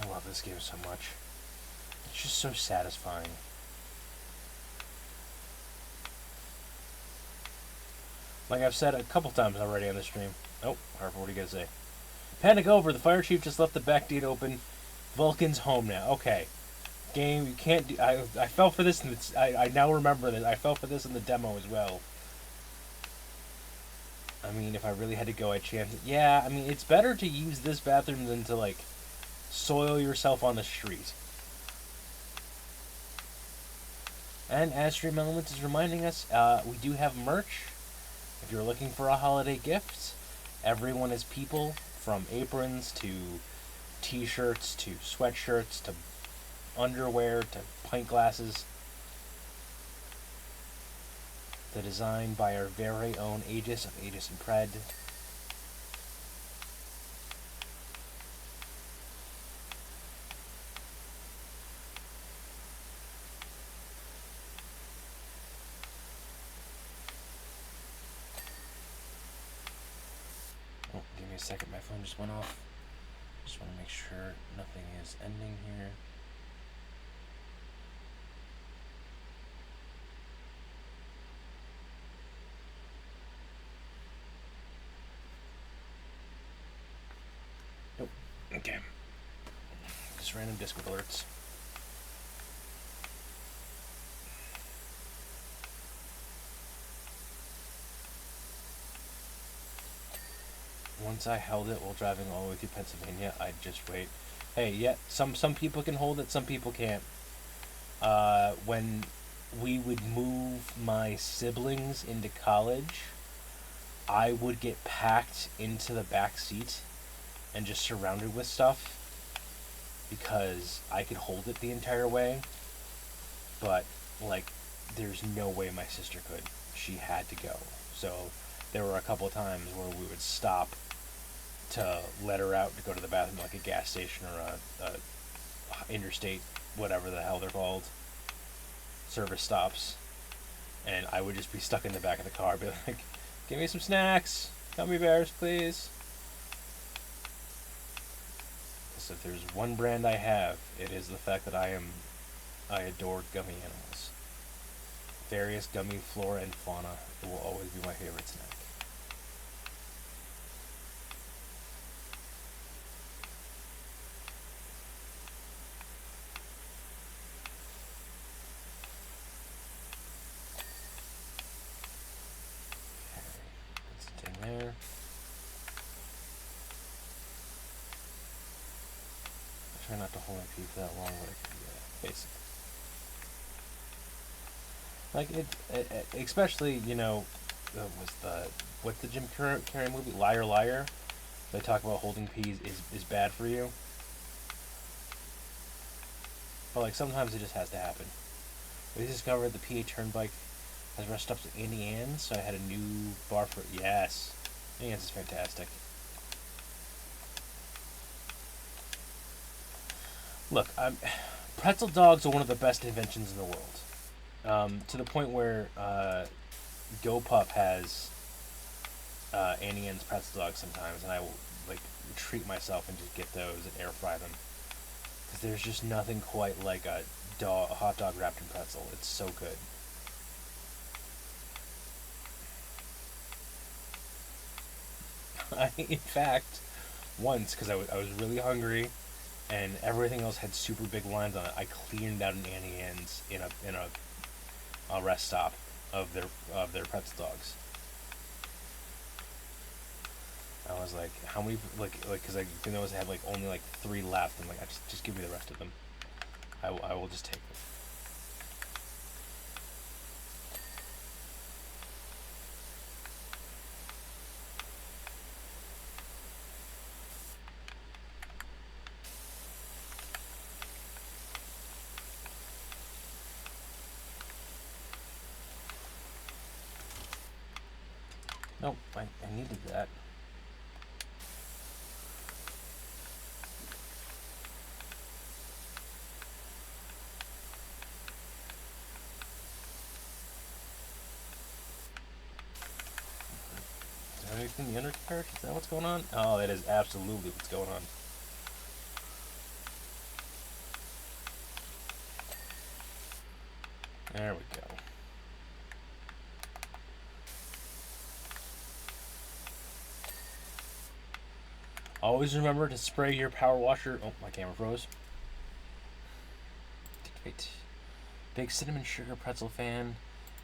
I love this game so much. It's just so satisfying. Like I've said a couple times already on the stream. Oh, Harper, what do you guys say? Panic over. The fire chief just left the back gate open. Vulcan's home now. Okay. Game, you can't do... I fell for this, and I now remember that I fell for this in the demo as well. I mean, if I really had to go, I'd chance it. Yeah, I mean, it's better to use this bathroom than to, like, soil yourself on the street. And as Stream Elements is reminding us, we do have merch. If you're looking for a holiday gift, Everyone is People, from aprons to t-shirts to sweatshirts to underwear to pint glasses. The design by our very own Aegis of Aegis and Pred. Oh, give me a second, my phone just went off. Just want to make sure nothing is ending here. Nope. Okay. Just random Discord alerts. Once I held it while driving all the way through Pennsylvania, I'd just wait. Hey, yeah, some people can hold it, some people can't. When we would move my siblings into college, I would get packed into the back seat and just surrounded with stuff because I could hold it the entire way. But, like, there's no way my sister could. She had to go. So there were a couple of times where we would stop to let her out to go to the bathroom, like a gas station or a interstate, whatever the hell they're called, service stops, and I would just be stuck in the back of the car, be like, "Give me some snacks, gummy bears, please." So if there's one brand I have, it is the fact that I adore gummy animals. Various gummy flora and fauna. It will always be my favorite snack. There. I try not to hold my pee for that long, but I can do that, basically. Like especially was what's the Jim Carrey movie Liar Liar? They talk about holding peas is bad for you, but like sometimes it just has to happen. We discovered the PA Turnpike has rest stops at Annie Ann's, so I had a new bar for yes. Annie Ann's is fantastic. Look, pretzel dogs are one of the best inventions in the world. To the point where GoPuff has Annie Ann's pretzel dogs sometimes, and I will like treat myself and just get those and air fry them because there's just nothing quite like a hot dog wrapped in pretzel. It's so good. In fact, once because I was really hungry and everything else had super big lines on it, I cleaned out an Annie Ann's a rest stop of their pretzel dogs. I was like, how many because I didn't know I had like only like three left. I'm like, I just give me the rest of them. I will just take them. Nope, I needed that. Is there anything in the undercarriage? Is that what's going on? Oh, that is absolutely what's going on. There we go. Always remember to spray your power washer. Oh, my camera froze. Wait. Big cinnamon sugar pretzel fan.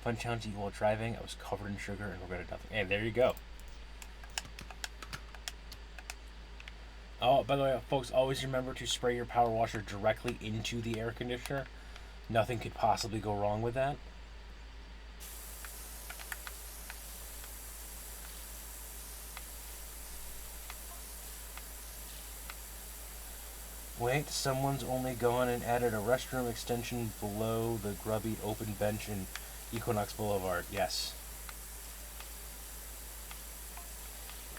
Fun challenge to eat while driving. I was covered in sugar and regretted nothing. Hey, there you go. Oh, by the way, folks, always remember to spray your power washer directly into the air conditioner. Nothing could possibly go wrong with that. Wait, someone's only gone and added a restroom extension below the grubby open bench in Equinox Boulevard. Yes.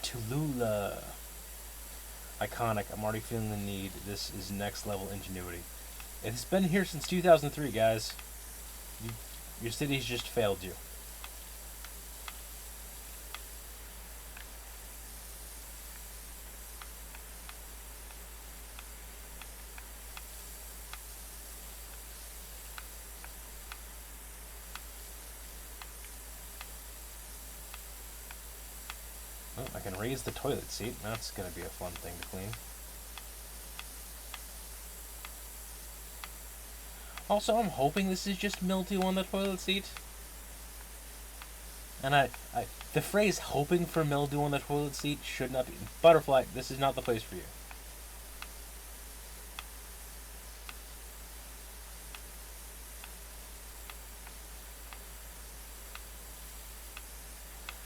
Tulula. Iconic. I'm already feeling the need. This is next level ingenuity. It's been here since 2003, guys. You, your city's just failed you. Oh, I can raise the toilet seat. That's going to be a fun thing to clean. Also, I'm hoping this is just mildew on the toilet seat. And the phrase "hoping for mildew on the toilet seat" should not be. Butterfly, this is not the place for you.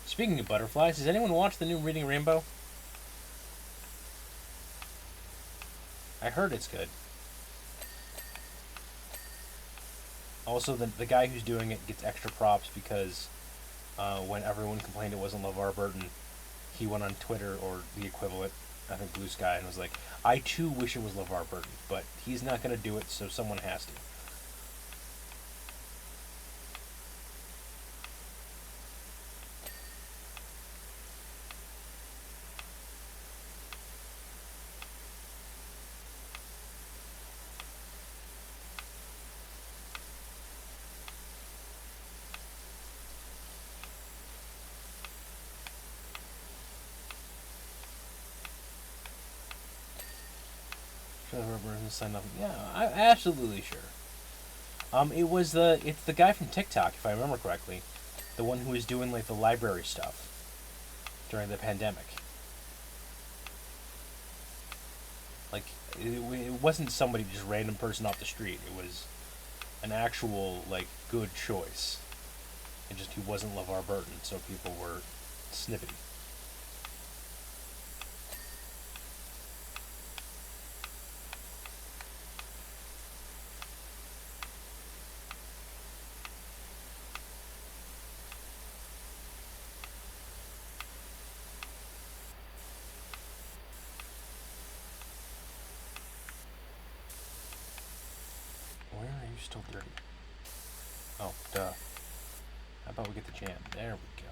Speaking of butterflies, has anyone watched the new Reading Rainbow? I heard it's good. Also, the guy who's doing it gets extra props because when everyone complained it wasn't LeVar Burton, he went on Twitter or the equivalent, I think Blue Sky, and was like, I too wish it was LeVar Burton, but he's not going to do it, so someone has to. Trevor Burton signed up. Yeah, I'm absolutely sure. It's the guy from TikTok, if I remember correctly, the one who was doing like the library stuff during the pandemic. Like it wasn't somebody just random person off the street. It was an actual like good choice. It just he wasn't LeVar Burton, so people were snippety. Where are you still dirty? Oh, duh. How about we get the jam? There we go.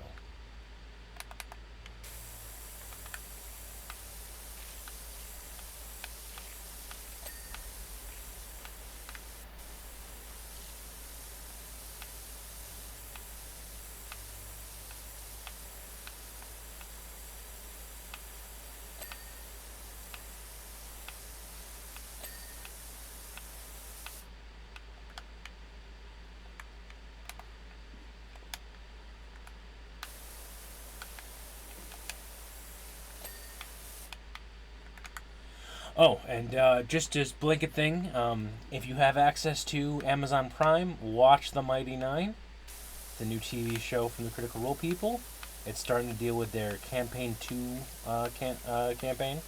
Oh, and just as blanket thing, if you have access to Amazon Prime, watch The Mighty Nine, the new TV show from the Critical Role people. It's starting to deal with their campaign two campaign.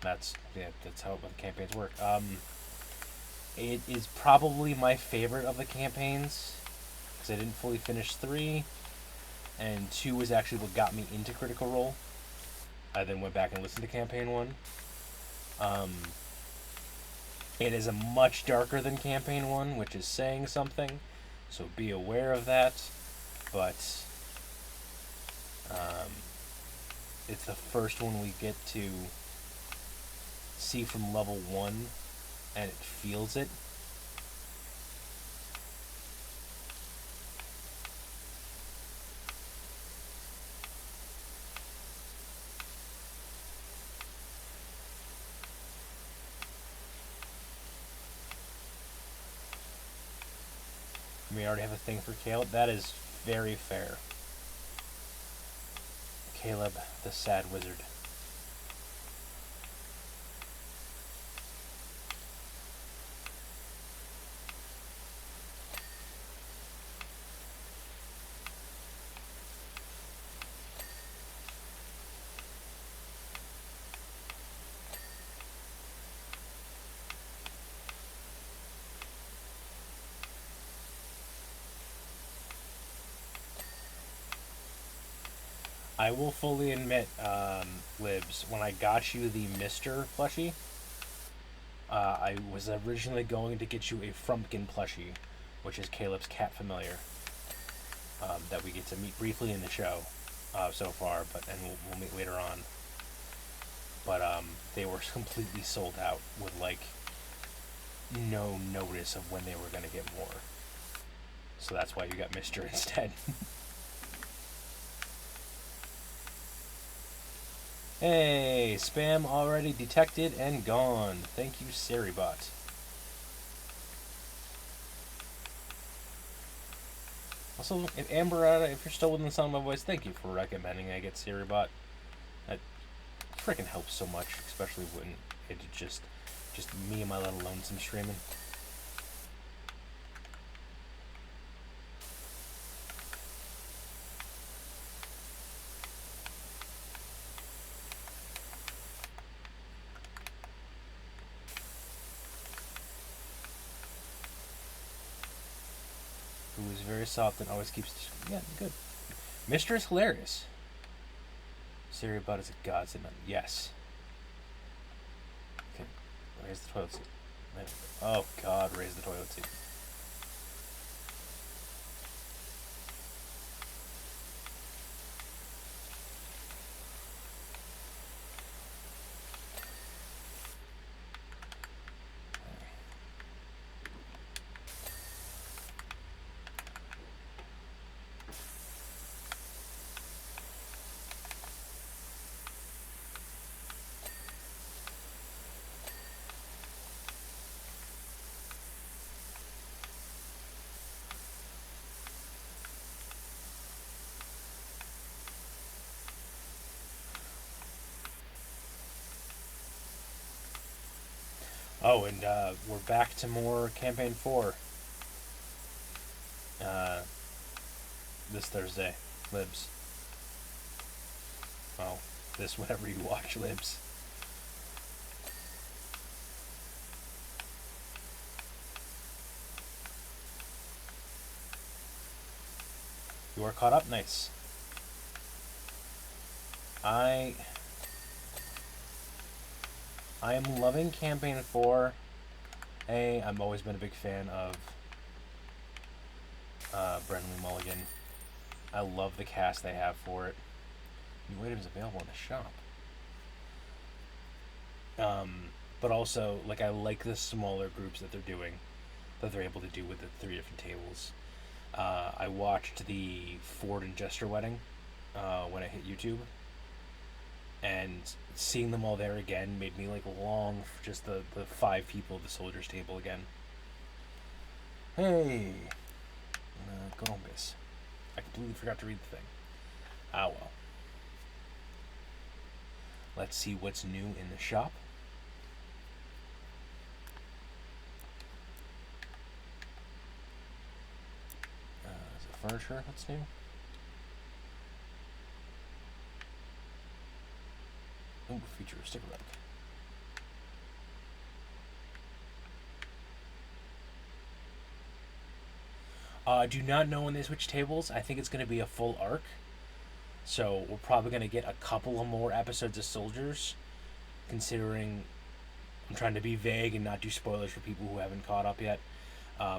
That's how the campaigns work. It is probably my favorite of the campaigns because I didn't fully finish three, and two was actually what got me into Critical Role. I then went back and listened to campaign one. Um, it is a much darker than campaign one, which is saying something, so be aware of that. But it's the first one we get to see from level one, and it feels it. We already have a thing for Caleb. That is very fair. Caleb, the sad wizard. I will fully admit, Libs, when I got you the Mr. plushie, I was originally going to get you a Frumpkin plushie, which is Caleb's cat familiar, that we get to meet briefly in the show so far, and we'll meet later on. But they were completely sold out with like no notice of when they were going to get more. So that's why you got Mr. instead. Hey, spam already detected and gone. Thank you, Seribot. Also, if Amber, if you're still within the sound of my voice, thank you for recommending I get Seribot. That freaking helps so much, especially when it's just me and my little lonesome streaming. Who is very soft and always keeps. Yeah, good. Mr. is hilarious. Seribot is a godsend. Yes. Okay, raise the toilet seat. Oh God, raise the toilet seat. Oh, and we're back to more campaign 4. this Thursday, Libs. Well, this whenever you watch, Libs. You are caught up? Nice. I am loving Campaign 4. I've always been a big fan of Brendan Mulligan. I love the cast they have for it. New items available in the shop. But also, like, I like the smaller groups that they're doing, that they're able to do with the 3 different tables. I watched the Ford and Jester wedding when I hit YouTube, and seeing them all there again made me like long for just the 5 people at the soldiers table again. Hey, Gombis. I completely forgot to read the thing. Ah well. Let's see what's new in the shop. Is it furniture that's new? Oh, feature a sticker rug. I do not know when they switch tables. I think it's going to be a full arc. So we're probably going to get a couple of more episodes of Soldiers, considering I'm trying to be vague and not do spoilers for people who haven't caught up yet.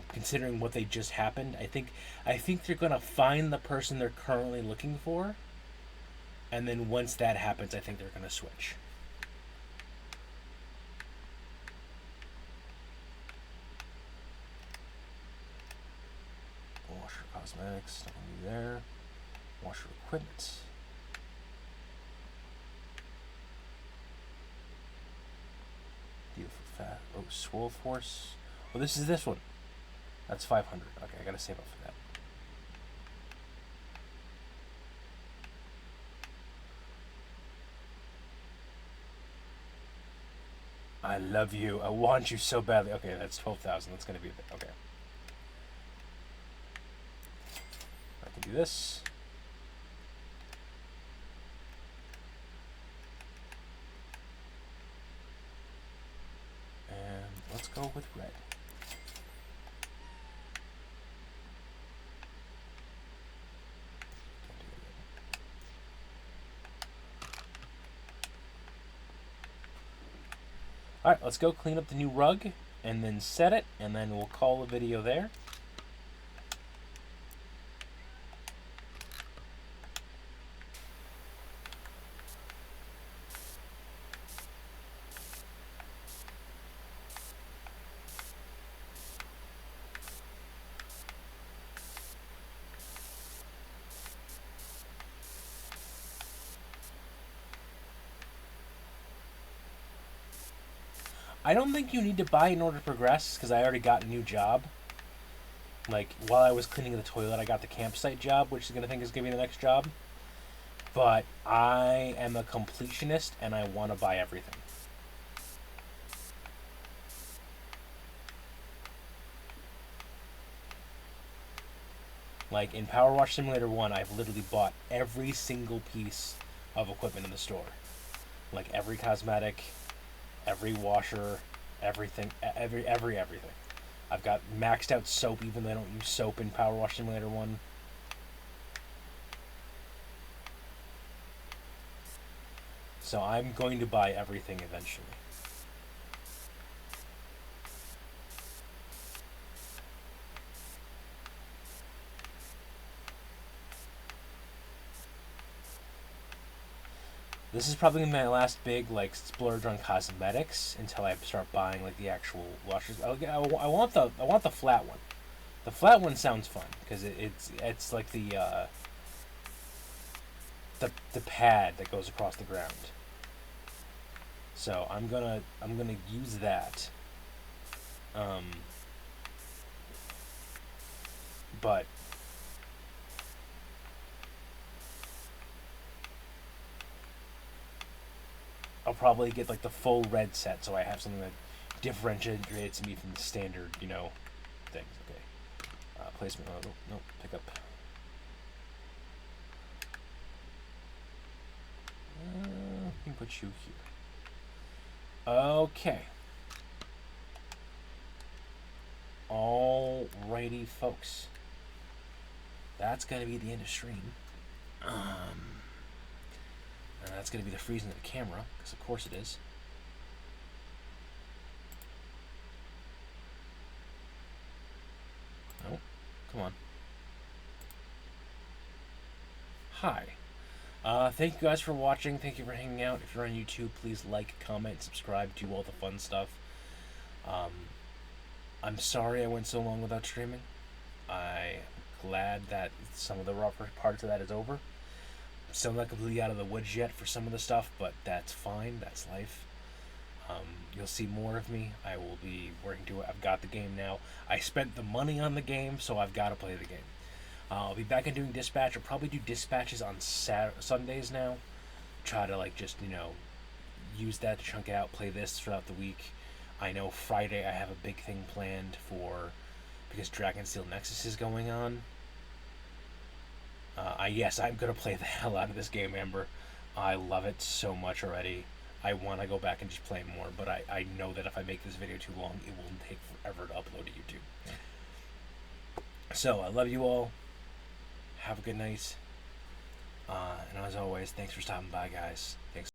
Considering what they just happened, I think they're going to find the person they're currently looking for, and then once that happens, I think they're going to switch. Washer cosmetics, nothing new there. Washer equipment. Deal for fat. Oh, Swole Force. Oh, this is this one. That's 500. Okay, I gotta save up for that. I love you. I want you so badly. Okay, that's 12,000. That's gonna be a bit. Okay. I can do this. And let's go with red. Alright, let's go clean up the new rug and then set it, and then we'll call the video there. I don't think you need to buy in order to progress, because I already got a new job. Like, while I was cleaning the toilet, I got the campsite job, which is going to think is going to be the next job. But I am a completionist, and I want to buy everything. Like, in Powerwash Simulator 1, I've literally bought every single piece of equipment in the store. Like, every cosmetic, every washer, everything, everything. I've got maxed out soap, even though I don't use soap in Powerwash Simulator 1. So I'm going to buy everything eventually. This is probably my last big like splurge on cosmetics until I start buying like the actual washers. I want the flat one. The flat one sounds fun because it's like the pad that goes across the ground. So I'm gonna use that. But I'll probably get like the full red set, so I have something that differentiates me from the standard, things. Okay. Placement. Oh, no, pick up. put you here. Okay. Alrighty, folks. That's gonna be the end of stream. And that's gonna be the freezing of the camera, because of course it is. Oh, come on. Hi. Thank you guys for watching. Thank you for hanging out. If you're on YouTube, please like, comment, subscribe, do all the fun stuff. I'm sorry I went so long without streaming. I'm glad that some of the rougher parts of that is over. I'm still not completely out of the woods yet for some of the stuff, but that's fine. That's life. You'll see more of me. I will be working to it. I've got the game now. I spent the money on the game, so I've got to play the game. I'll be back in doing dispatch. I'll probably do dispatches on Sundays now. Try to just use that to chunk it out. Play this throughout the week. I know Friday I have a big thing planned because Dragonsteel Nexus is going on. Yes, I'm gonna play the hell out of this game, Amber. I love it so much already. I want to go back and just play more, but I know that if I make this video too long, it will take forever to upload to YouTube. So, I love you all. Have a good night. And as always, thanks for stopping by, guys. Thanks.